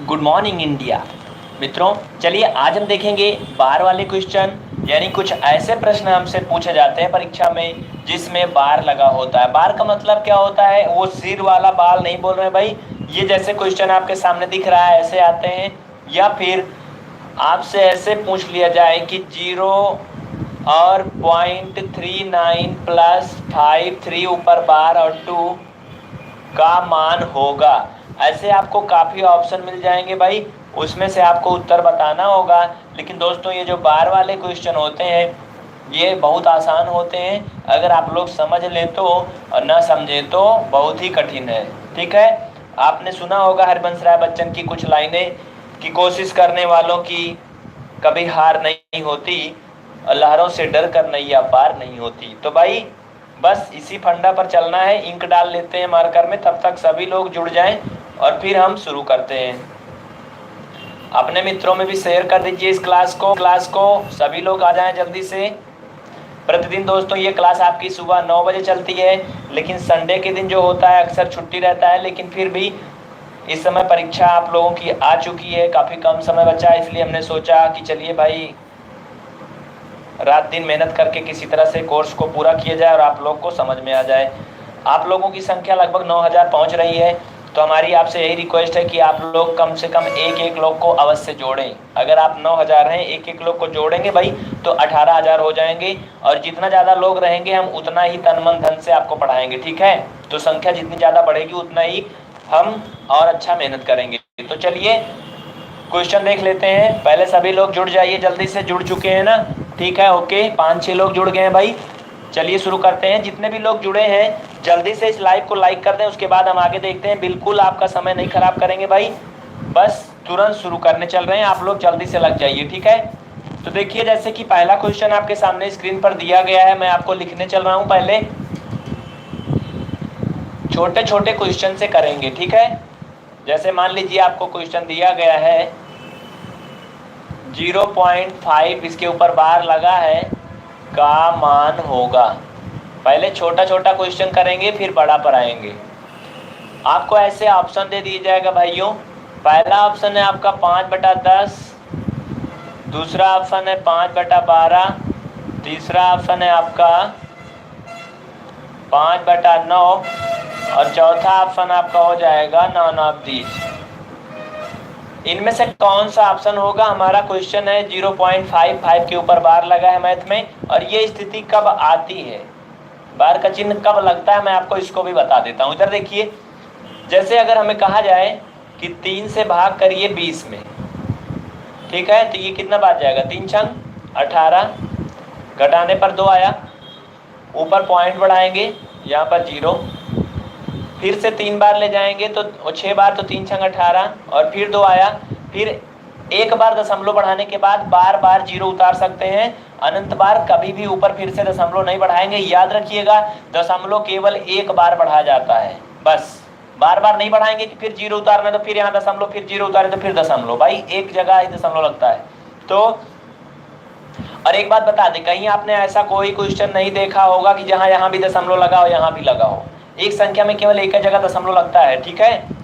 Good morning India. मित्रों, चलिए आज हम देखेंगे बार वाले क्वेश्चन, यानी कुछ ऐसे प्रश्न हमसे पूछे जाते हैं परीक्षा में जिसमें बार लगा होता है। बार का मतलब क्या होता है? वो सिर वाला बाल नहीं बोल रहे भाई। ये जैसे क्वेश्चन आपके सामने दिख रहा है ऐसे आते हैं, या फिर आपसे ऐसे पूछ लिया जाए कि 0 और 0.39 प्लस 5 3 ऊपर बार और 2 का मान होगा। ऐसे आपको काफ़ी ऑप्शन मिल जाएंगे भाई, उसमें से आपको उत्तर बताना होगा। लेकिन दोस्तों, ये जो बार वाले क्वेश्चन होते हैं ये बहुत आसान होते हैं अगर आप लोग समझ लें तो, और ना समझें तो बहुत ही कठिन है। ठीक है, आपने सुना होगा हरिवंश राय बच्चन की कुछ लाइनें कि कोशिश करने वालों की कभी हार नहीं होती, और लहरों से डर कर नैया पार नहीं होती। तो भाई बस इसी फंडा पर चलना है। इंक डाल लेते हैं मार्कर में, तब तक सभी लोग जुड़ जाएं और फिर हम शुरू करते हैं। अपने मित्रों में भी शेयर कर दीजिए इस क्लास को सभी लोग आ जाएं जल्दी से। प्रतिदिन दोस्तों ये क्लास आपकी सुबह 9 बजे चलती है, लेकिन संडे के दिन जो होता है अक्सर छुट्टी रहता है। लेकिन फिर भी इस समय परीक्षा आप लोगों की आ चुकी है, काफ़ी कम समय बचा है, इसलिए हमने सोचा कि चलिए भाई रात दिन मेहनत करके किसी तरह से कोर्स को पूरा किया जाए और आप लोग को समझ में आ जाए। आप लोगों की संख्या लगभग 9000 पहुंच रही है, तो हमारी आपसे यही रिक्वेस्ट है कि आप लोग कम से कम एक एक लोग को अवश्य जोड़ें। अगर आप 9000 हैं, एक एक लोग को जोड़ेंगे भाई तो 18000 हो जाएंगे, और जितना ज़्यादा लोग रहेंगे हम उतना ही तन मन धन से आपको पढ़ाएंगे। ठीक है, तो संख्या जितनी ज़्यादा बढ़ेगी उतना ही हम और अच्छा मेहनत करेंगे। तो चलिए क्वेश्चन देख लेते हैं। पहले सभी लोग जुड़ जाइए, जल्दी से जुड़ चुके हैं ना? ठीक है, ओके, 5-6 लोग जुड़ गए हैं भाई। चलिए शुरू करते हैं। जितने भी लोग जुड़े हैं जल्दी से इस लाइव को लाइक कर दें, उसके बाद हम आगे देखते हैं। बिल्कुल आपका समय नहीं खराब करेंगे भाई, बस तुरंत शुरू करने चल रहे हैं। आप लोग जल्दी से लग जाइए। ठीक है, तो देखिए जैसे कि पहला क्वेश्चन आपके सामने स्क्रीन पर दिया गया है, मैं आपको लिखने चल रहा हूँ। पहले छोटे छोटे क्वेश्चन से करेंगे। ठीक है, जैसे मान लीजिए आपको क्वेश्चन दिया गया है 0.5 इसके ऊपर बार लगा है का मान होगा। पहले छोटा छोटा क्वेश्चन करेंगे फिर बड़ा पर आएंगे। आपको ऐसे ऑप्शन दे दिया जाएगा भाइयों। पहला ऑप्शन है आपका 5/10, दूसरा ऑप्शन है 5/12, तीसरा ऑप्शन है आपका 5/9, और चौथा ऑप्शन आपका हो जाएगा नॉन ऑफ दीज। इनमें से कौन सा ऑप्शन होगा? हमारा क्वेश्चन है 0.55 के ऊपर बार लगा है मैथ में, और ये स्थिति कब आती है, बार का चिन्ह कब लगता है, मैं आपको इसको भी बता देता हूँ। इधर देखिए, जैसे अगर हमें कहा जाए कि 3 से भाग करिए 20 में, ठीक है, तो ये कितना बात जाएगा? 3×6 18, घटाने पर 2 आया, ऊपर पॉइंट बढ़ाएंगे, यहाँ पर 0, फिर से 3 बार ले जाएंगे तो 6 बार, तो 3×6 18, और फिर 2 आया, फिर एक बार दशमलव बढ़ाने के बाद बार बार 0 उतार सकते हैं। अनंत बार कभी भी ऊपर फिर से दशमलव नहीं बढ़ाएंगे। याद रखिएगा, दशमलव केवल एक बार बढ़ाया जाता है, बस बार बार नहीं बढ़ाएंगे कि फिर 0 उतारना तो फिर यहाँ दशमलव, फिर 0 उतारे तो फिर दशमलव, भाई एक जगह ही दशमलव लगता है। तो और एक बात बता दें, कहीं आपने ऐसा कोई क्वेश्चन नहीं देखा होगा कि जहाँ यहाँ भी दशमलव लगा हो यहाँ भी लगा हो। एक संख्या में केवल एक जगह दशमलव लगता है। ठीक है,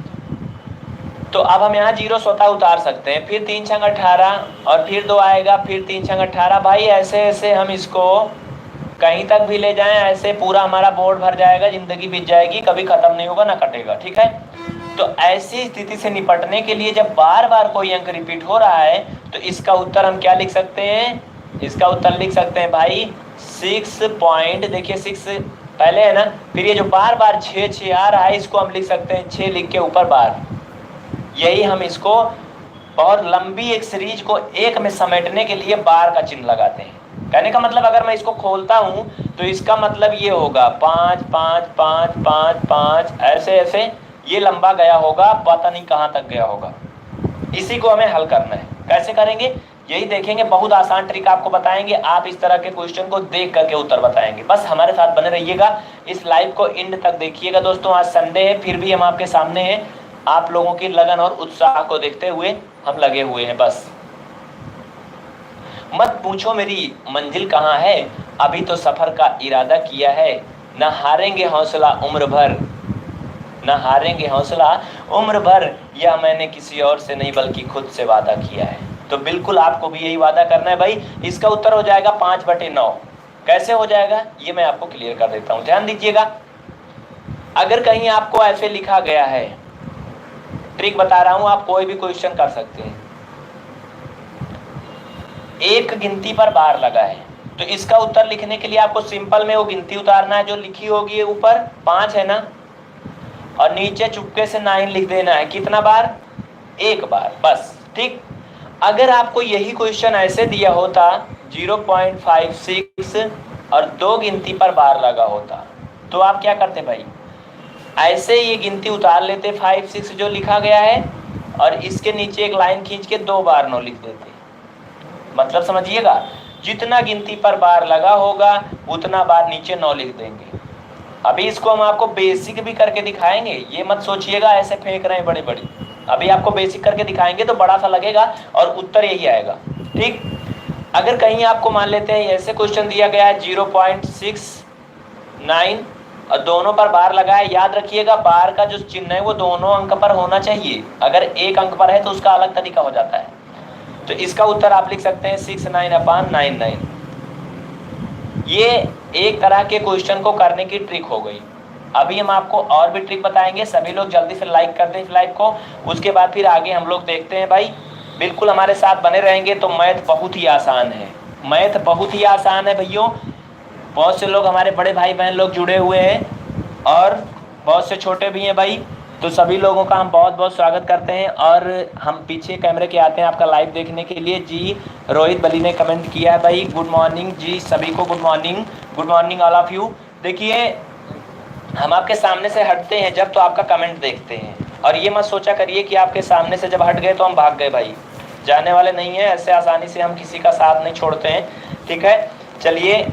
तो अब हम यहाँ 0 स्वतः उतार सकते हैं, फिर 3×6 18, और फिर 2 आएगा, फिर 3×6 18। भाई ऐसे ऐसे हम इसको कहीं तक भी ले जाएं, ऐसे पूरा हमारा बोर्ड भर जाएगा, जिंदगी बीत जाएगी, कभी खत्म नहीं होगा, ना कटेगा। ठीक है, तो ऐसी स्थिति से निपटने के लिए जब बार बार कोई अंक रिपीट हो रहा है तो इसका उत्तर हम क्या लिख सकते हैं? इसका उत्तर लिख सकते हैं भाई 6 पॉइंट, देखिए 6 पहले है ना, फिर ये जो बार बार 6 आ रहा है इसको हम लिख सकते हैं 6 लिख के ऊपर बार। यही हम इसको बहुत लंबी एक सीरीज को एक में समेटने के लिए बार का चिन्ह लगाते हैं। कहने का मतलब अगर मैं इसको खोलता हूं तो इसका मतलब ये होगा 5 5 5 5 5, ऐसे ऐसे ये लंबा गया होगा, पता नहीं कहां तक गया होगा। इसी को हमें हल करना है। कैसे करेंगे यही देखेंगे, बहुत आसान ट्रिक आपको बताएंगे। आप इस तरह के क्वेश्चन को देख करके उत्तर बताएंगे। बस हमारे साथ बने रहिएगा, इस लाइव को एंड तक देखिएगा। दोस्तों आज संडे है, फिर भी हम आपके सामने हैं। आप लोगों की लगन और उत्साह को देखते हुए हम लगे हुए हैं। बस मत पूछो मेरी मंजिल कहाँ है, अभी तो सफर का इरादा किया है, न हारेंगे हौसला उम्र भर, न हारेंगे हौसला उम्र भर, यह मैंने किसी और से नहीं बल्कि खुद से वादा किया है। तो बिल्कुल आपको भी यही वादा करना है भाई। इसका उत्तर हो जाएगा 5/9। कैसे हो जाएगा ये मैं आपको क्लियर कर देता हूं, ध्यान दीजिएगा। अगर कहीं आपको ऐसे लिखा गया है, ट्रिक बता रहा हूं, आप कोई भी क्वेश्चन कर सकते हैं, एक गिनती पर बार लगा है, तो इसका उत्तर लिखने के लिए आपको सिंपल में वो गिनती उतारना है जो लिखी होगी ऊपर 5 है ना, और नीचे चुपके से 9 लिख देना है। कितना बार? एक बार, बस। ठीक। अगर आपको यही क्वेश्चन ऐसे दिया होता 0.56 और 2 गिनती पर बार लगा होता, तो आप क्या करते भाई? ऐसे ये गिनती उतार लेते 5 6 जो लिखा गया है, और इसके नीचे एक लाइन खींच के 2 बार 9 लिख देते। मतलब समझिएगा, जितना गिनती पर बार लगा होगा उतना बार नीचे 9 लिख देंगे। अभी इसको हम आपको बेसिक भी करके दिखाएंगे, ये मत सोचिएगा ऐसे फेंक रहे हैं बड़ी बड़ी। अभी आपको बेसिक करके दिखाएंगे तो बड़ा सा लगेगा और उत्तर यही आएगा। ठीक। अगर कहीं आपको मान लेते हैं ऐसे क्वेश्चन दिया गया है 0.69 और दोनों पर बार लगा है, याद रखिएगा बार का जो चिन्ह है वो दोनों अंक पर होना चाहिए। अगर एक अंक पर है तो उसका अलग तरीका हो जाता है। तो इसका उत्तर आप लिख सकते हैं 69/99। ये एक तरह के क्वेश्चन को करने की ट्रिक हो गई। अभी हम आपको और भी ट्रिक बताएंगे। सभी लोग जल्दी से लाइक कर दें इस लाइव को, उसके बाद फिर आगे हम लोग देखते हैं भाई। बिल्कुल हमारे साथ बने रहेंगे। तो मैथ बहुत ही आसान है, मैथ बहुत ही आसान है भैयों। बहुत से लोग हमारे बड़े भाई बहन लोग जुड़े हुए हैं और बहुत से छोटे भी हैं भाई। तो सभी लोगों का हम बहुत बहुत स्वागत करते हैं। और हम पीछे कैमरे के आते हैं आपका लाइव देखने के लिए। जी रोहित बली ने कमेंट किया है भाई, गुड मॉर्निंग जी सभी को, good morning, good morning all of you. देखिए हम आपके सामने से हटते हैं जब तो आपका कमेंट देखते हैं, और ये मत सोचा करिए कि आपके सामने से जब हट गए तो हम भाग गए भाई, जाने वाले नहीं है। ऐसे आसानी से हम किसी का साथ नहीं छोड़ते हैं। ठीक है, चलिए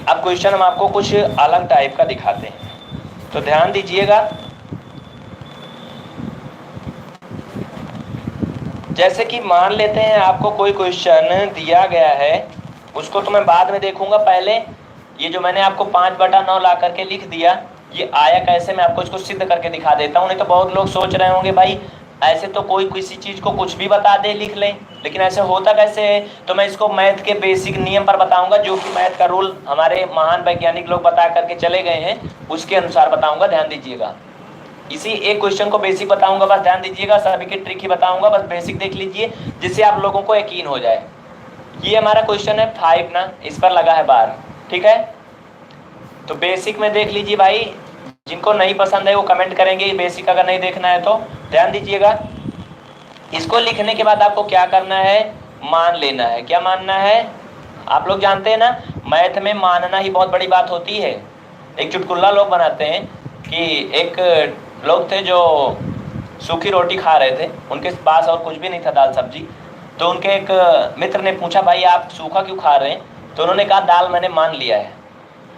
अब क्वेश्चन हम आपको कुछ अलग टाइप का दिखाते हैं, तो ध्यान दीजिएगा। जैसे कि मान लेते हैं आपको कोई क्वेश्चन दिया गया है, उसको तो मैं बाद में देखूंगा, पहले ये जो मैंने आपको 5/9 ला करके लिख दिया, ये आया कैसे, मैं आपको इसको सिद्ध करके दिखा देता हूँ। नहीं तो बहुत लोग सोच रहे होंगे भाई ऐसे तो कोई किसी चीज़ को कुछ भी बता दे लिख लें, लेकिन ऐसे होता कैसे है। तो मैं इसको मैथ के बेसिक नियम पर बताऊंगा, जो कि मैथ का रूल हमारे महान वैज्ञानिक लोग बता करके चले गए हैं, उसके अनुसार बताऊंगा। ध्यान दीजिएगा, इसी एक क्वेश्चन को बेसिक बताऊंगा, बस ध्यान दीजिएगा। सभी की ट्रिक ही बताऊंगा, बस बेसिक देख लीजिए जिससे आप लोगों को यकीन हो जाए। ये हमारा क्वेश्चन है 5 ना, इस पर लगा है बार। ठीक है, तो बेसिक में देख लीजिए भाई, जिनको नहीं पसंद है वो कमेंट करेंगे, बेसिक अगर नहीं देखना है तो। ध्यान दीजिएगा, इसको लिखने के बाद आपको क्या करना है, मान लेना है। क्या मानना है? आप लोग जानते हैं ना, मैथ में मानना ही बहुत बड़ी बात होती है। एक चुटकुला लोग बनाते हैं कि एक लोग थे जो सूखी रोटी खा रहे थे, उनके पास और कुछ भी नहीं था, दाल सब्जी। तो उनके एक मित्र ने पूछा भाई आप सूखा क्यों खा रहे हैं? तो उन्होंने कहा दाल मैंने मान लिया है।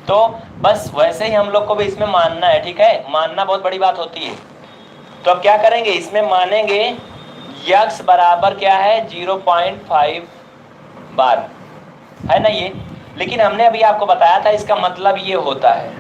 तो बस वैसे ही हम लोग को भी इसमें मानना है। ठीक है, मानना बहुत बड़ी बात होती है। तो अब क्या करेंगे, इसमें मानेंगे यक्स बराबर क्या है 0.5 बार, है ना ये। लेकिन हमने अभी आपको बताया था इसका मतलब ये होता है,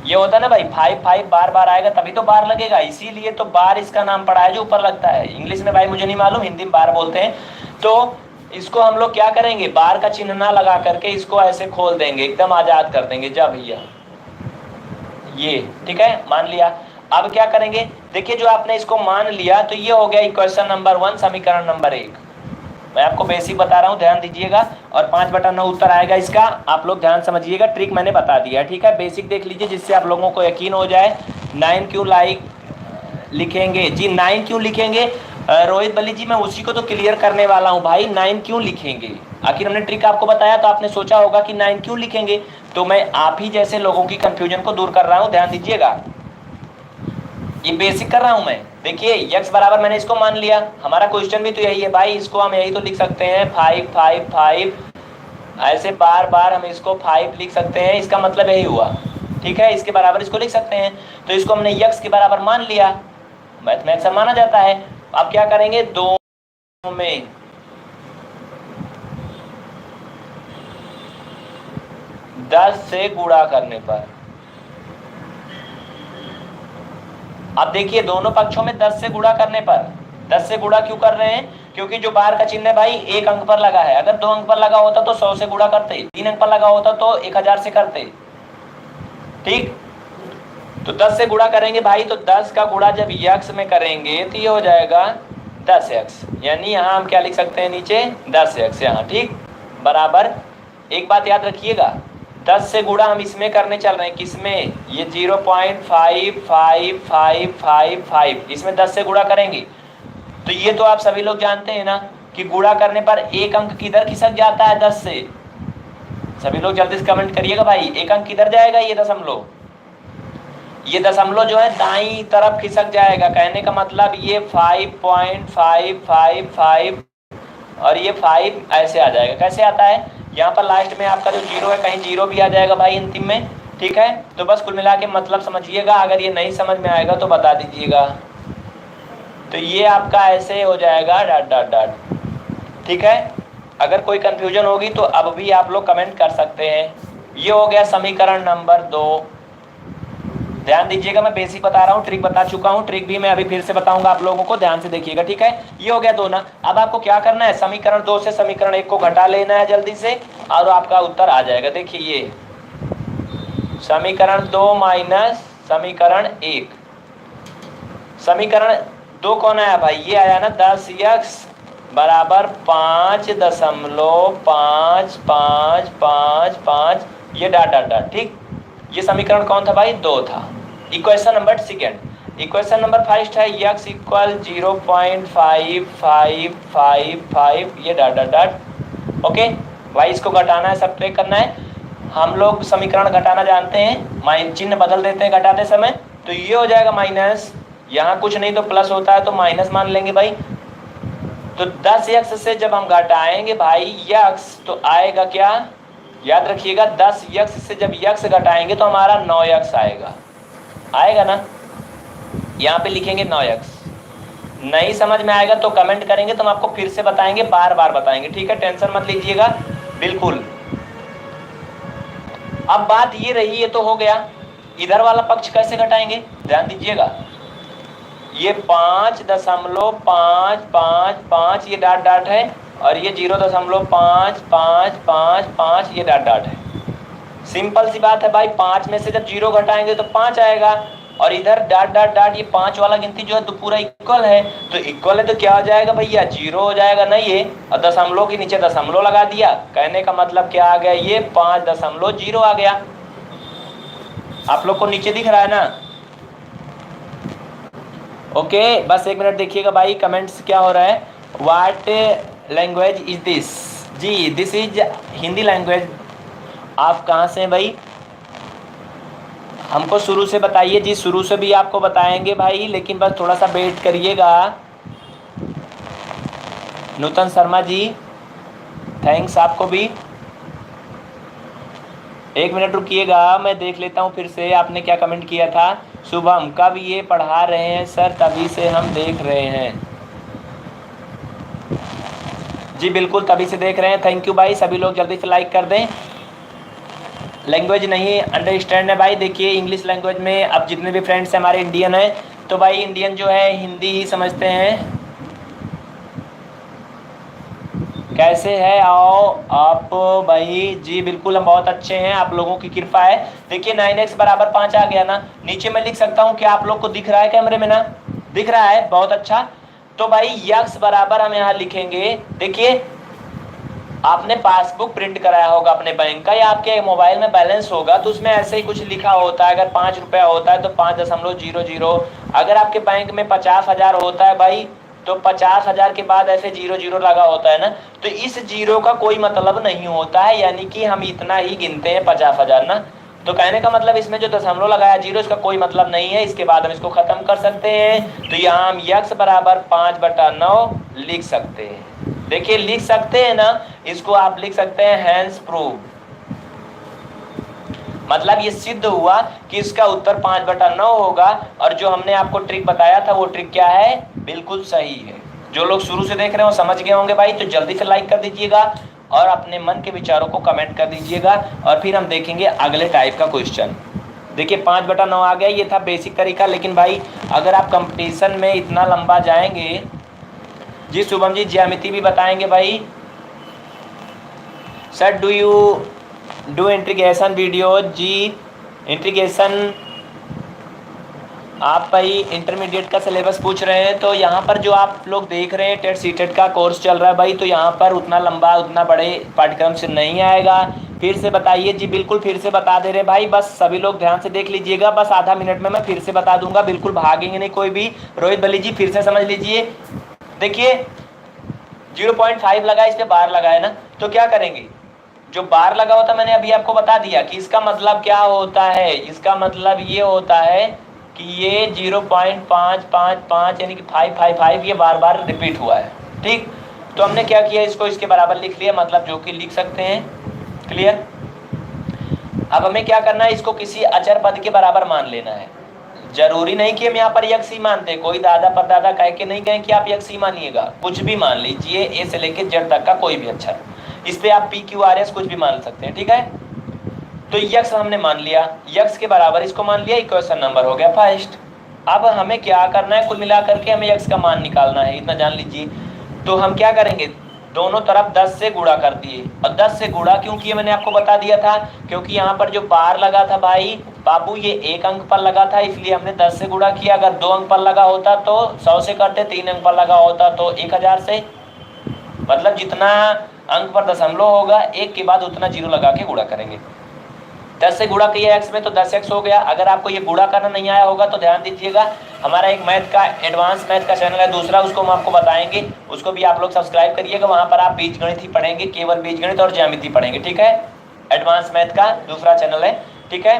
ये होता है ना भाई, 5 बार बार आएगा तभी तो बार लगेगा, इसीलिए तो बार इसका नाम पड़ा है जो ऊपर लगता है। इंग्लिश में भाई मुझे नहीं मालूम, हिंदी में बार बोलते हैं। तो इसको हम लोग क्या करेंगे, बार का चिन्ह ना लगा करके इसको ऐसे खोल देंगे, एकदम आजाद कर देंगे। जा भैया ये, ठीक है, मान लिया। अब क्या करेंगे, देखिए जो आपने इसको मान लिया तो ये हो गया इक्वेशन नंबर 1, समीकरण नंबर 1। मैं आपको बेसिक बता रहा हूँ, ध्यान दीजिएगा। और 5/9 उत्तर आएगा इसका, आप लोग ध्यान समझिएगा, ट्रिक मैंने बता दिया। ठीक है, बेसिक देख लीजिए जिससे आप लोगों को यकीन हो जाए। 9 क्यों लिखेंगे जी, 9 क्यों लिखेंगे? रोहित बली जी मैं उसी को तो क्लियर करने वाला हूँ भाई, 9 क्यों लिखेंगे? आखिर हमने ट्रिक आपको बताया तो आपने सोचा होगा कि 9 क्यों लिखेंगे। तो मैं आप ही जैसे लोगों की कंफ्यूजन को दूर कर रहा हूँ, ध्यान दीजिएगा। ये बेसिक कर रहा हूं मैं। देखिए x बराबर मैंने इसको मान लिया, हमारा क्वेश्चन भी तो यही है भाई, इसको हम यही तो लिख सकते हैं 5 5 5, ऐसे बार बार हम इसको 5 लिख सकते हैं, इसका मतलब यही हुआ। ठीक है, इसके बराबर इसको लिख सकते हैं। तो इसको हमने x के बराबर मान लिया, मैथ में अक्सर माना जाता है। अब क्या करेंगे, दोनों में 10 से गुणा करने पर अब देखिए दोनों पक्षों में 10 से गुणा करने पर, 10 से गुणा क्यों कर रहे हैं, क्योंकि जो बार का चिन्ह है भाई 1 अंक पर लगा है। अगर 2 अंक पर लगा होता तो 100 से गुणा करते, 3 अंक पर लगा होता तो 1000 से करते। ठीक, तो 10 से गुणा करेंगे भाई, तो 10 का गुणा जब यक्स में करेंगे तो ये हो जाएगा 10x, यानी यहाँ हम क्या लिख सकते हैं नीचे 10x यहाँ। ठीक, बराबर। एक बात याद रखिएगा, 10 से गुणा हम इसमें करने चल रहे हैं, किसमें, ये 0.5555, इसमें 10 से गुणा करेंगे। तो ये तो आप सभी लोग जानते हैं ना कि गुणा करने पर एक अंक किधर खिसक जाता है 10 से। सभी लोग जल्दी से कमेंट करिएगा भाई, एक अंक किधर जाएगा, ये दशमलव, ये दशमलव जो है दाईं तरफ खिसक जाएगा। कहने का मतलब ये 5.555 और ये 5 ऐसे आ जाएगा। कैसे आता है, यहाँ पर लास्ट में आपका जो 0 है कहीं 0 भी आ जाएगा भाई अंतिम में। ठीक है, तो बस कुल मिला के मतलब समझिएगा, अगर ये नहीं समझ में आएगा तो बता दीजिएगा। तो ये आपका ऐसे हो जाएगा डॉट डॉट डॉट। ठीक है, अगर कोई कंफ्यूजन होगी तो अब भी आप लोग कमेंट कर सकते हैं। ये हो गया समीकरण नंबर 2। ध्यान दीजिएगा, मैं बेसिक बता रहा हूँ, ट्रिक बता चुका हूँ, ट्रिक भी मैं अभी फिर से बताऊंगा आप लोगों को, ध्यान से देखिएगा। ठीक है, ये हो गया 2 ना। अब आपको क्या करना है, समीकरण 2 से समीकरण 1 को घटा लेना है जल्दी से, और आपका उत्तर आ जाएगा। देखिए ये समीकरण 2 माइनस समीकरण 1, समीकरण 2 कौन आया भाई, ये आया ना 10x बराबर 5.55555, ये डॉट डॉट डॉट। ठीक, ये समीकरण कौन था भाई, 2 था। Equation number second, equation number first है x इक्वल 0.5555, ये डॉट डॉट डॉट। ओके भाई, इसको घटाना है, सब्ट्रैक्ट करना है। हम लोग समीकरण घटाना जानते हैं, माइन चिन्ह बदल देते हैं घटाते समय, तो ये हो जाएगा माइनस, यहाँ कुछ नहीं तो प्लस होता है तो माइनस मान लेंगे भाई। तो 10x से जब हम घटाएंगे भाई x, तो आएगा क्या, याद रखिएगा 10x से जब x घटाएंगे तो हमारा 9x आएगा, आएगा ना। यहाँ पे लिखेंगे 9x। नहीं समझ में आएगा तो कमेंट करेंगे, तो हम आपको फिर से बताएंगे, बार बार बताएंगे। ठीक है, टेंशन मत लीजिएगा बिल्कुल। अब बात ये रही, ये तो हो गया, इधर वाला पक्ष कैसे घटाएंगे, ध्यान दीजिएगा। ये 5.555, ये डॉट डॉट है, और ये 0.5555, ये डॉट डॉट है। सिंपल सी बात है भाई, 5 में से जब 0 घटाएंगे तो 5 आएगा, और इधर डॉट डॉट डॉट, ये 5 वाला गिनती जो है तो पूरा इक्वल है, तो इक्वल है तो क्या हो जाएगा भैया, 0 हो जाएगा ना ये, और दशमलव के नीचे दशमलव लगा दिया। कहने का मतलब क्या आ गया, ये 5.0 आ गया। आप लोग को नीचे दिख रहा है ना। ओके, बस एक मिनट देखिएगा भाई, कमेंट्स क्या हो रहा है। व्हाट लैंग्वेज इज दिस, जी दिस इज हिंदी लैंग्वेज। आप कहाँ से हैं भाई, हमको शुरू से बताइए जी, शुरू से भी आपको बताएंगे भाई, लेकिन बस थोड़ा सा वेट करिएगा। नूतन शर्मा जी, थैंक्स आपको भी, 1 मिनट रुकिएगा, मैं देख लेता हूँ फिर से आपने क्या कमेंट किया था। शुभम, कब ये पढ़ा रहे हैं सर, तभी से हम देख रहे हैं। जी बिल्कुल, तभी से देख रहे हैं, थैंक यू भाई, सभी लोग जल्दी से लाइक कर दें। लैंग्वेज नहीं अंडरस्टैंड है भाई, देखिए इंग्लिश लैंग्वेज में अब जितने भी फ्रेंड्स हैं हमारे इंडियन हैं, तो भाई इंडियन जो है हिंदी ही समझते हैं। कैसे है, आओ आप भाई, जी बिल्कुल हम बहुत अच्छे हैं, आप लोगों की कृपा है। देखिए 9x बराबर 5 आ गया ना, नीचे मैं लिख सकता हूँ, क्या आप लोग को दिख रहा है कैमरे में ना, दिख रहा है, बहुत अच्छा। तो भाई x बराबर हम यहाँ लिखेंगे, देखिए आपने पासबुक प्रिंट कराया होगा अपने बैंक का, या आपके मोबाइल में बैलेंस होगा, तो उसमें ऐसे ही कुछ लिखा होता है। अगर 5 रुपया होता है तो 5.00, अगर आपके बैंक में 50,000 होता है भाई, तो 50,000 के बाद ऐसे 00 लगा होता है ना, तो इस 0 का कोई मतलब नहीं होता है, यानी कि हम इतना ही गिनते हैं 50,000 ना। तो कहने का मतलब इसमें जो दशमलव लगाया 0, इसका कोई मतलब नहीं है, इसके बाद हम इसको खत्म कर सकते हैं। तो यहाँ हम x बराबर 5/9 लिख सकते हैं। देखिए लिख सकते हैं ना, इसको आप लिख सकते हैं हैंस प्रूव, मतलब ये सिद्ध हुआ कि इसका उत्तर 5/9 होगा। और जो हमने आपको ट्रिक बताया था वो ट्रिक क्या है, बिल्कुल सही है। जो लोग शुरू से देख रहे हो समझ गए होंगे भाई, तो जल्दी से लाइक कर दीजिएगा और अपने मन के विचारों को कमेंट कर दीजिएगा, और फिर हम देखेंगे अगले टाइप का क्वेश्चन। देखिए 5/9 आ गया, ये था बेसिक तरीका। लेकिन भाई अगर आप कंपटीशन में इतना लंबा जाएंगे, जी शुभम जी ज्यामिति भी बताएंगे भाई। Sir do you do integration video? जी इंटीग्रेशन आप भाई इंटरमीडिएट का सिलेबस पूछ रहे हैं, तो यहाँ पर जो आप लोग देख रहे हैं टेट सीटेट का कोर्स चल रहा है भाई, तो यहाँ पर उतना लंबा उतना बड़े पाठ्यक्रम से नहीं आएगा। फिर से बताइए जी, बिल्कुल फिर से बता दे रहे भाई, बस सभी लोग ध्यान से देख लीजिएगा, बस आधा मिनट में मैं फिर से बता दूंगा, बिल्कुल भागेंगे नहीं कोई भी। रोहित बली जी फिर से समझ लीजिए, देखिए 0.5 लगा, इस पे बार लगा है ना, तो क्या करेंगे, जो बार लगा होता मैंने अभी आपको बता दिया कि इसका मतलब क्या होता है, इसका मतलब ये होता है कि ये 0.555 यानी कि 555 ये बार बार रिपीट हुआ है। ठीक, तो हमने क्या किया, इसको इसके बराबर लिख लिया, मतलब जो कि लिख सकते हैं। क्लियर? अब हमें क्या करना है, इसको किसी अचर पद के बराबर मान लेना है। जरूरी नहीं कि हम यहाँ पर यक्स ही मानते, कोई दादा परदादा कह के नहीं कहें कि आप यक्स ही मानिएगा, कुछ भी मान लीजिए, ए से लेके जेड तक का कोई भी अक्षर, इस पे आप पी क्यू आर एस कुछ भी मान सकते हैं। ठीक है, तो यक्स हमने मान लिया, यक्स के बराबर इसको मान लिया, इक्वेशन नंबर हो गया फर्स्ट। अब हमें क्या करना है, कुल मिला करके हमें यक्स का मान निकालना है, इतना जान लीजिए। तो हम क्या करेंगे, दोनों तरफ 10 से गुणा कर दिए, और 10 से गुणा क्यों किया मैंने आपको बता दिया था, क्योंकि यहाँ पर जो बार लगा था भाई बाबू ये 1 अंक पर लगा था, इसलिए हमने 10 से गुणा किया। अगर 2 अंक पर लगा होता तो 100 से करते, 3 अंक पर लगा होता तो 1000 से, मतलब जितना अंक पर दशमलव होगा एक के बाद उतना जीरो लगा के गुणा करेंगे। 10 से गुणा किया एक्स में तो 10x हो गया। अगर आपको ये गुणा करना नहीं आया होगा तो ध्यान दीजिएगा, हमारा एक मैथ का एडवांस मैथ का चैनल है दूसरा, उसको हम आपको बताएंगे, उसको भी आप लोग सब्सक्राइब करिएगा। वहां पर आप बीजगणित ही पढ़ेंगे, केवल बीजगणित और ज्यामिति पढ़ेंगे। ठीक है, एडवांस मैथ का दूसरा चैनल है। ठीक है,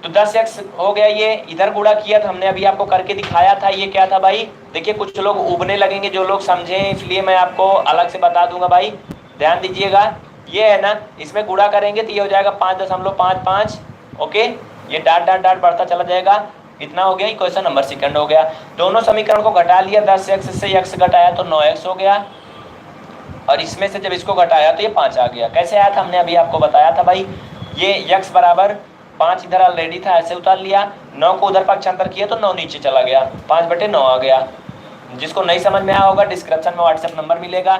तो 10x हो गया, ये इधर गुणा किया था हमने, अभी आपको करके दिखाया था। ये क्या था भाई, देखिए कुछ लोग उबने लगेंगे, जो लोग समझे इसलिए मैं आपको अलग से बता दूंगा भाई, ध्यान दीजिएगा। ये है ना, इसमें गुणा करेंगे तो ये हो जाएगा 5.55। ओके, ये डाट डाट डाट बढ़ता चला जाएगा, इतना हो गया, इक्वेशन नंबर सेकंड हो गया। दोनों समीकरण को घटा लिया, 10x से x घटाया तो 9x हो गया, और इसमें से जब इसको घटाया तो ये 5 आ गया। कैसे आया था हमने अभी आपको बताया था भाई, ये x बराबर 5 इधर ऑलरेडी था, ऐसे उतार लिया, 9 को उधर पक्षांतर किया तो 9 नीचे चला गया, 5/9 आ गया। जिसको नहीं समझ में आया होगा डिस्क्रिप्शन में व्हाट्सएप नंबर मिलेगा,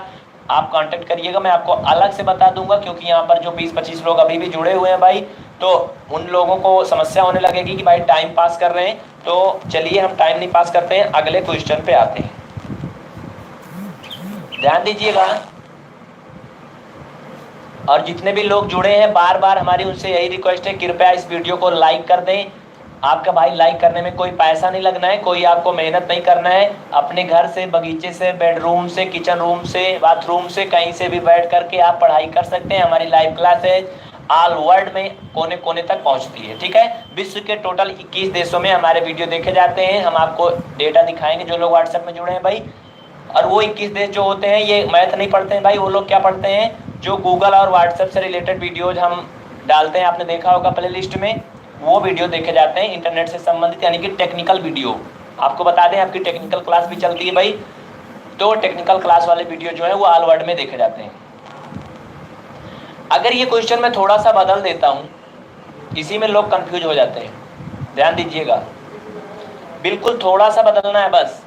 आप कांटेक्ट करिएगा, मैं आपको अलग से बता दूंगा, क्योंकि यहाँ पर जो 20-25 लोग अभी भी जुड़े हुए हैं भाई, तो उन लोगों को समस्या होने लगेगी कि भाई टाइम पास कर रहे हैं। तो चलिए हम टाइम नहीं पास करते हैं, अगले क्वेश्चन पे आते हैं, ध्यान दीजिएगा। और जितने भी लोग जुड़े हैं बार बार हमारी उनसे यही रिक्वेस्ट है, कृपया इस वीडियो को लाइक कर दें। आपका भाई लाइक करने में कोई पैसा नहीं लगना है, कोई आपको मेहनत नहीं करना है, अपने घर से, बगीचे से, बेडरूम से, किचन रूम से, बाथरूम से, कहीं से भी बैठ करके आप पढ़ाई कर सकते हैं। हमारी लाइव क्लासेज ऑल वर्ल्ड में कोने कोने तक पहुंचती है। ठीक है, विश्व के टोटल 21 देशों में हमारे वीडियो देखे जाते हैं, हम आपको डेटा दिखाएंगे जो लोग व्हाट्सएप में जुड़े हैं भाई। और वो 21 देश जो होते हैं ये मैथ नहीं पढ़ते हैं भाई, वो लोग क्या पढ़ते हैं, जो गूगल और व्हाट्सएप से रिलेटेड वीडियोज हम डालते हैं, आपने देखा होगा प्ले लिस्ट में, वो वीडियो देखे जाते हैं इंटरनेट से संबंधित, यानी कि टेक्निकल वीडियो। आपको बता दें आपकी टेक्निकल क्लास भी चलती है भाई, तो टेक्निकल क्लास वाले वीडियो जो है वो ऑल वर्ल्ड में देखे जाते हैं। अगर ये क्वेश्चन मैं थोड़ा सा बदल देता हूँ, इसी में लोग कंफ्यूज हो जाते हैं, ध्यान दीजिएगा, बिल्कुल थोड़ा सा बदलना है बस।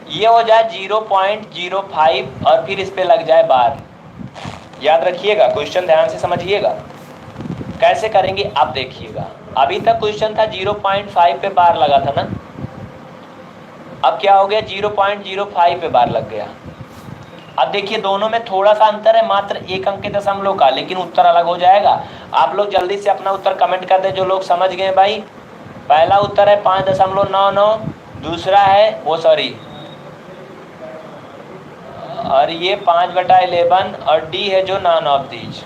ये हो जाए 0.05 और फिर इस पे लग जाए बार। याद रखिएगा, क्वेश्चन ध्यान से समझिएगा, कैसे करेंगे आप देखिएगा। अभी तक क्वेश्चन था 0.5 पे बार लगा था ना, अब क्या हो गया 0.05 पे बार लग गया। अब देखिए दोनों में थोड़ा सा अंतर है, मात्र 1 अंक के दशमलव का, लेकिन उत्तर अलग हो जाएगा। आप लोग जल्दी से अपना उत्तर कमेंट कर दें जो लोग समझ गए भाई। पहला उत्तर है 5.99, दूसरा है वो सॉरी, और ये 5/11 और डी है जो नॉन ऑफ दीज।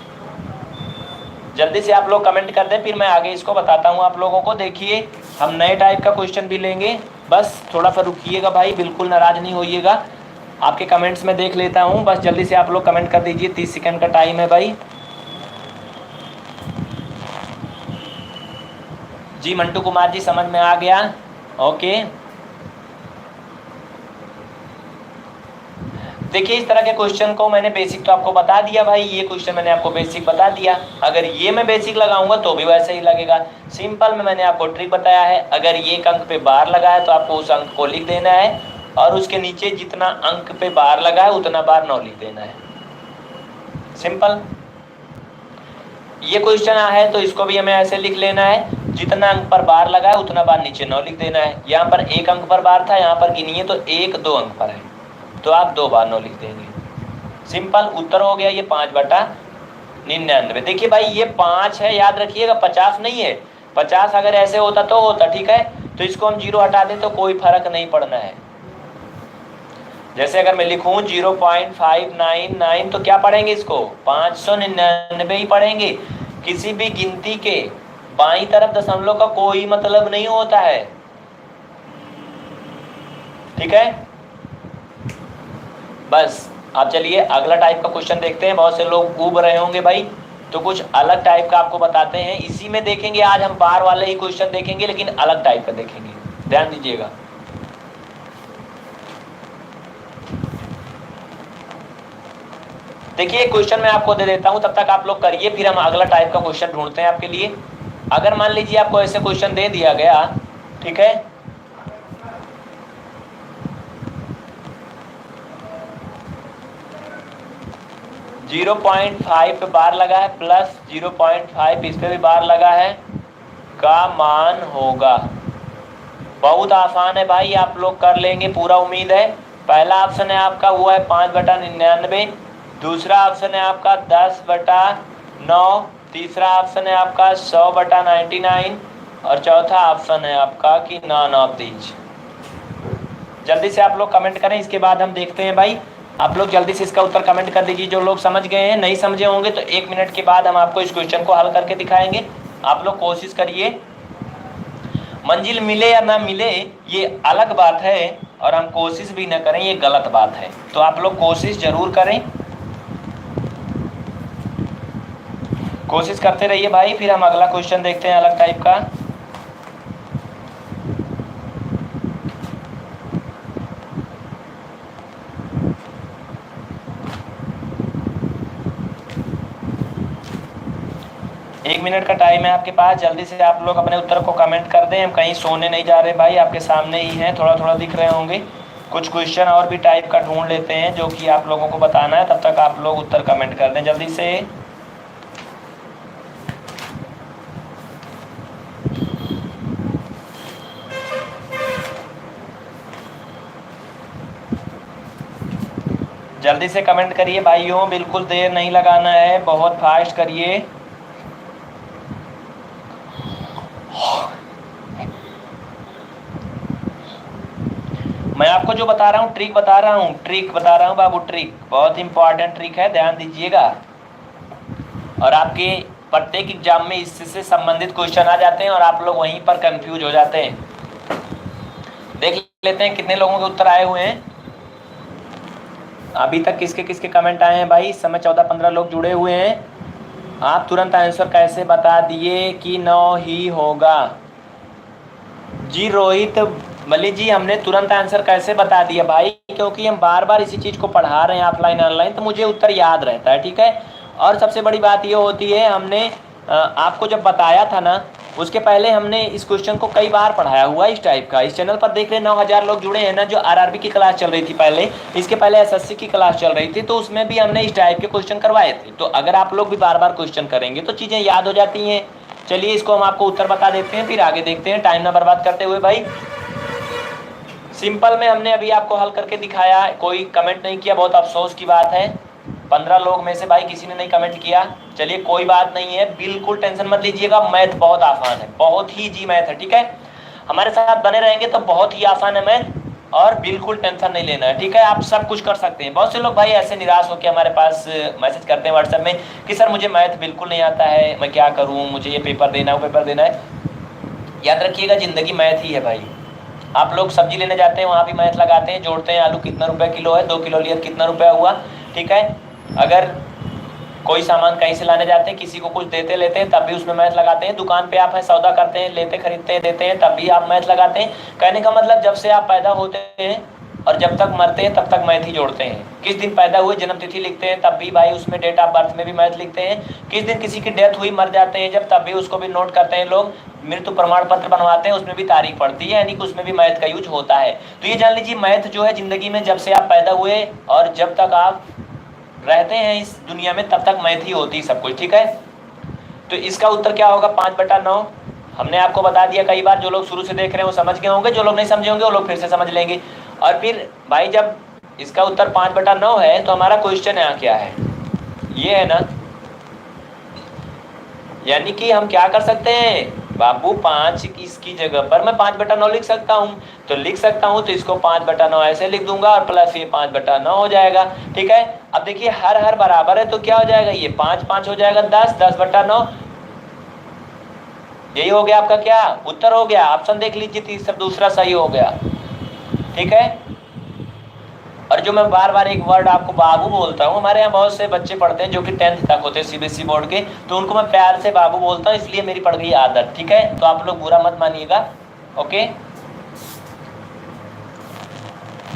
जल्दी से आप लोग कमेंट कर दें, फिर मैं आगे इसको बताता हूँ आप लोगों को। देखिए हम नए टाइप का क्वेश्चन भी लेंगे, बस थोड़ा सा रुकिएगा भाई, बिल्कुल नाराज नहीं होइएगा। आपके कमेंट्स में देख लेता हूँ, बस जल्दी से आप लोग कमेंट कर दीजिए, 30 सेकंड का टाइम है भाई। जी मंटू कुमार जी समझ में आ गया, ओके। देखिए इस तरह के क्वेश्चन को मैंने बेसिक तो आपको बता दिया भाई, ये क्वेश्चन मैंने आपको बेसिक बता दिया। अगर ये मैं बेसिक लगाऊंगा तो भी वैसे ही लगेगा। सिंपल में मैंने आपको ट्रिक बताया है, अगर ये एक अंक पे बार लगा है तो आपको उस अंक को लिख देना है, और उसके नीचे जितना अंक पे बार लगा है उतना बार 9 लिख देना है। सिंपल। ये क्वेश्चन है तो इसको भी हमें ऐसे लिख लेना है, जितना अंक पर बार लगा है उतना बार नीचे 9 लिख देना है। यहाँ पर 1 अंक पर बार था, यहाँ पर गिनिए तो 1 2 अंक पर है, तो आप 2 बार 9 लिख देंगे। सिंपल उत्तर हो गया ये 5/99। देखिए भाई ये 5 है, याद रखिएगा 50 नहीं है। 50 अगर ऐसे होता तो होता, ठीक है, तो इसको हम 0 हटा दें तो कोई फर्क नहीं पड़ना है। जैसे अगर मैं लिखूं 0.599 तो क्या पढ़ेंगे इसको 599 ही पढ़ेंगे। किसी भी गिनती के बाईं तरफ दशमलव का कोई मतलब नहीं होता है, ठीक है। बस अब चलिए अगला टाइप का क्वेश्चन देखते हैं। बहुत से लोग ऊब रहे होंगे भाई, तो कुछ अलग टाइप का आपको बताते हैं। इसी में देखेंगे आज हम बार वाले ही क्वेश्चन देखेंगे, लेकिन अलग टाइप का देखेंगे, ध्यान दीजिएगा। देखिए क्वेश्चन मैं आपको दे देता हूं, तब तक आप लोग करिए, फिर हम अगला टाइप का क्वेश्चन ढूंढते हैं आपके लिए। अगर मान लीजिए आपको ऐसे क्वेश्चन दे दिया गया, ठीक है, जीरो 0.5 पे बार लगा है प्लस 0.5 इस पे भी बार लगा है, का मान होगा। बहुत आसान है भाई, आप लोग कर लेंगे पूरा उम्मीद है। पहला ऑप्शन है आपका वो है 5/99, दूसरा ऑप्शन है आपका 10/9, तीसरा ऑप्शन है आपका 100/99, और चौथा ऑप्शन है आपका कि नॉन ऑफ दीज। जल्दी से आप लोग कमेंट करें, इसके बाद हम देखते हैं भाई। आप लोग जल्दी से इसका उत्तर कमेंट कर दीजिए। जो लोग समझ गए हैं, नहीं समझे होंगे तो 1 मिनट के बाद हम आपको इस क्वेश्चन को हल करके दिखाएंगे। आप लोग कोशिश करिए। मंजिल मिले या ना मिले ये अलग बात है, और हम कोशिश भी ना करें ये गलत बात है। तो आप लोग कोशिश जरूर करें, कोशिश करते रहिए भाई। फिर हम अगला क्वेश्चन देखते हैं अलग टाइप का। एक मिनट का टाइम है आपके पास, जल्दी से आप लोग अपने उत्तर को कमेंट कर दें। हम कहीं सोने नहीं जा रहे भाई, आपके सामने ही हैं, थोड़ा थोड़ा दिख रहे होंगे। कुछ क्वेश्चन और भी टाइप का ढूंढ लेते हैं जो कि आप लोगों को बताना है, तब तक आप लोग उत्तर कमेंट कर दें जल्दी से। जल्दी से कमेंट करिए भाइयों, बिल्कुल देर नहीं लगाना है, बहुत फास्ट करिए। मैं आपको जो बता रहा हूँ ट्रिक बता रहा हूँ बाबू, ट्रिक बहुत इंपॉर्टेंट ट्रिक है, ध्यान दीजिएगा। और आपके प्रत्येक एग्जाम में इससे संबंधित क्वेश्चन आ जाते हैं और आप लोग वहीं पर कंफ्यूज हो जाते हैं। देख लेते हैं कितने लोगों के उत्तर आए हुए हैं अभी तक। किसके किसके कमेंट आए हैं भाई? इस समय 14-15 लोग जुड़े हुए हैं। आप तुरंत आंसर कैसे बता दिए कि 9 ही होगा? जी रोहित मलिक जी, हमने तुरंत आंसर कैसे बता दिया भाई? क्योंकि हम बार बार इसी चीज़ को पढ़ा रहे हैं ऑफलाइन ऑनलाइन, तो मुझे उत्तर याद रहता है, ठीक है। और सबसे बड़ी बात ये होती है, हमने आपको जब बताया था ना, उसके पहले हमने इस क्वेश्चन को कई बार पढ़ाया हुआ इस टाइप का। इस चैनल पर देख रहे 9000 लोग जुड़े हैं ना, जो आरआरबी की क्लास चल रही थी पहले, इसके पहले एसएससी की क्लास चल रही थी, तो उसमें भी हमने इस टाइप के क्वेश्चन करवाए थे। तो अगर आप लोग भी बार बार क्वेश्चन करेंगे तो चीज़ें याद हो जाती हैं। चलिए इसको हम आपको उत्तर बता देते हैं, फिर आगे देखते हैं, टाइम ना बर्बाद करते हुए भाई। सिंपल में हमने अभी आपको हल करके दिखाया, कोई कमेंट नहीं किया, बहुत अफसोस की बात है। 15 लोग में से भाई किसी ने नहीं कमेंट किया। चलिए कोई बात नहीं है, बिल्कुल टेंशन मत लीजिएगा, मैथ बहुत आसान है, बहुत ही जी मैथ है, ठीक है। हमारे साथ बने रहेंगे तो बहुत ही आसान है मैथ, और बिल्कुल टेंशन नहीं लेना है, ठीक है। आप सब कुछ कर सकते हैं। बहुत से लोग भाई ऐसे निराश होकर हमारे पास मैसेज करते हैं व्हाट्सएप में कि सर मुझे मैथ बिल्कुल नहीं आता है, मैं क्या करूँ, मुझे ये पेपर देना है, वो पेपर देना है। याद रखिएगा ज़िंदगी मैथ ही है भाई। आप लोग सब्जी लेने जाते हैं, वहाँ भी मैथ लगाते हैं, जोड़ते हैं, आलू कितना रुपए किलो है, 2 किलो लिया कितना रुपया हुआ, ठीक है। अगर कोई सामान कहीं से लाने जाते हैं, किसी को कुछ देते लेते हैं, तब भी उसमें मैथ लगाते हैं। दुकान पे आप है सौदा करते हैं, लेते खरीदते हैं, देते हैं, तब भी आप मैथ लगाते हैं। कहने का मतलब जब से आप पैदा होते हैं और जब तक मरते हैं तब तक मैथ ही जोड़ते हैं। किस दिन पैदा हुए जन्म तिथि लिखते हैं, तब भी भाई उसमें डेट ऑफ बर्थ में भी मैथ लिखते हैं। किस दिन किसी की डेथ हुई मर जाते हैं जब, तब भी उसको भी नोट करते हैं लोग। मृत्यु प्रमाण पत्र बनवाते हैं, उसमें भी तारीख पड़ती है, यानी कि उसमें भी मैथ का यूज होता है। तो ये जान लीजिए मैथ जो है जिंदगी में जब से आप पैदा हुए और जब तक आप रहते हैं इस दुनिया में तब तक मैथ ही होती है सब कुछ, ठीक है। तो इसका उत्तर क्या होगा, 5/9। हमने आपको बता दिया कई बार, जो लोग शुरू से देख रहे हैं वो समझ गए होंगे, जो लोग नहीं समझे होंगे वो लोग फिर से समझ लेंगे। और फिर भाई जब इसका उत्तर 5/9 है तो हमारा क्वेश्चन यहाँ क्या है, ये है ना, यानी कि हम क्या कर सकते हैं बाबू, 5 इसकी जगह पर मैं 5/9 लिख सकता हूँ, तो लिख सकता हूँ, तो इसको 5/9 ऐसे लिख दूंगा और प्लस ये 5/9 हो जाएगा, ठीक है। अब देखिए हर बराबर है तो क्या हो जाएगा, ये 5 हो जाएगा 10, 10/9, यही हो गया आपका क्या उत्तर हो गया। ऑप्शन देख लीजिए, तीसरा दूसरा सही हो गया, ठीक है। और जो मैं बार बार एक वर्ड आपको बाबू बोलता हूँ, हमारे यहाँ बहुत से बच्चे पढ़ते हैं जो कि 10th तक होते हैं सीबीएसई बोर्ड के, तो उनको मैं प्यार से बाबू बोलता हूँ, इसलिए मेरी पड़ गई आदत, ठीक है। तो आप लोग बुरा मत मानिएगा, ओके।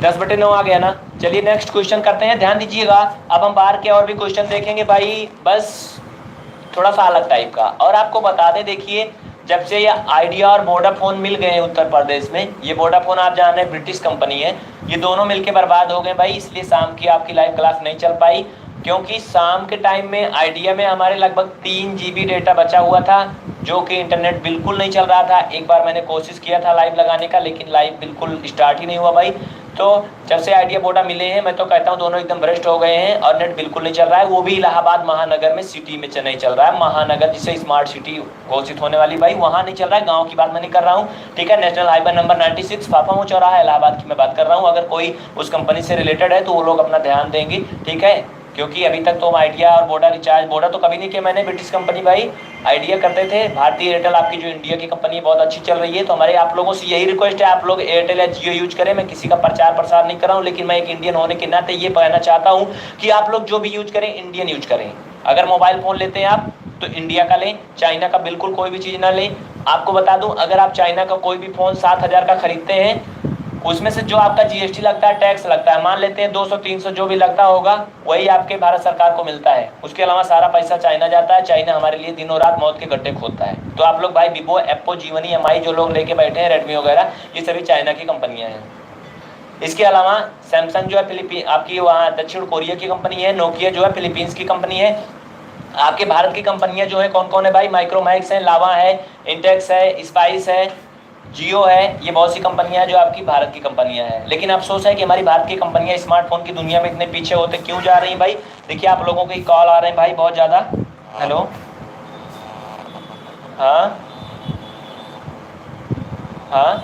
10/9 आ गया ना। चलिए नेक्स्ट क्वेश्चन करते हैं, ध्यान दीजिएगा। अब हम बाहर के और भी क्वेश्चन देखेंगे भाई, बस थोड़ा सा अलग टाइप का। और आपको बता दें, देखिए जब से ये आइडिया और वोडाफोन मिल गए उत्तर प्रदेश में, ये वोडाफोन आप जान रहे हैं ब्रिटिश कंपनी है, ये दोनों मिलके बर्बाद हो गए भाई, इसलिए शाम की आपकी लाइव क्लास नहीं चल पाई। क्योंकि शाम के टाइम में आइडिया में हमारे लगभग 3 GB डेटा बचा हुआ था, जो कि इंटरनेट बिल्कुल नहीं चल रहा था। एक बार मैंने कोशिश किया था लाइव लगाने का, लेकिन लाइव बिल्कुल स्टार्ट ही नहीं हुआ भाई। तो जब से आइडिया वोडा मिले हैं, मैं तो कहता हूँ दोनों एकदम भ्रष्ट हो गए हैं और नेट बिल्कुल नहीं चल रहा है, वो भी इलाहाबाद महानगर में, सिटी में नहीं चल रहा है। महानगर जिसे स्मार्ट सिटी घोषित होने वाली भाई, वहाँ नहीं चल रहा है, गाँव की बात मैं नहीं कर रहा हूँ, ठीक है। नेशनल हाईवे नंबर 96 फाफामऊ चौराहा इलाहाबाद की मैं बात कर रहा हूँ। अगर कोई उस कंपनी से रिलेटेड है तो वो लोग अपना ध्यान देंगे, ठीक है। क्योंकि अभी तक तो आइडिया और वोडा रिचार्ज, वोडा तो कभी नहीं किया मैंने, ब्रिटिश कंपनी भाई, आइडिया करते थे। भारतीय एयरटेल आपकी जो इंडिया की कंपनी है बहुत अच्छी चल रही है। तो हमारे आप लोगों से यही रिक्वेस्ट है, आप लोग एयरटेल या जियो यूज करें। मैं किसी का प्रचार प्रसार नहीं कर रहा हूँ, लेकिन मैं एक इंडियन होने के नाते ये कहना चाहता हूँ कि आप लोग जो भी यूज करें इंडियन यूज करें। अगर मोबाइल फ़ोन लेते हैं आप तो इंडिया का लें, चाइना का बिल्कुल कोई भी चीज़ ना लें। आपको बता दूँ, अगर आप चाइना का कोई भी फ़ोन 7,000 का खरीदते हैं, उसमें से जो आपका जीएसटी लगता है, टैक्स लगता है, मान लेते हैं 200-300 जो भी लगता होगा, वही आपके भारत सरकार को मिलता है। उसके अलावा सारा पैसा चाइना जाता है। चाइना हमारे लिए दिनों रात मौत के गड्ढे खोदता है। तो आप लोग भाई वीवो, एप्पो, जीवनी, एमआई जो लोग लेके बैठे हैं, रेडमी वगैरह, ये सभी चाइना की कंपनियां हैं। इसके अलावा सैमसंग जो है फिलीपीन आपकी वहाँ दक्षिण कोरिया की कंपनी है, नोकिया जो है फिलीपींस की कंपनी है। आपके भारत की कंपनियां जो है कौन कौन है भाई, माइक्रोमैक्स है, लावा है, इंटेक्स है, स्पाइस है, जियो है, ये बहुत सी कंपनियां हैं जो आपकी भारत की कंपनियां हैं। लेकिन अफसोस है कि हमारी भारत की कंपनियां स्मार्टफोन की दुनिया में इतने पीछे होते क्यों जा रही हैं भाई। देखिए आप लोगों के कॉल आ रहे हैं भाई बहुत ज़्यादा। हेलो, हाँ हाँ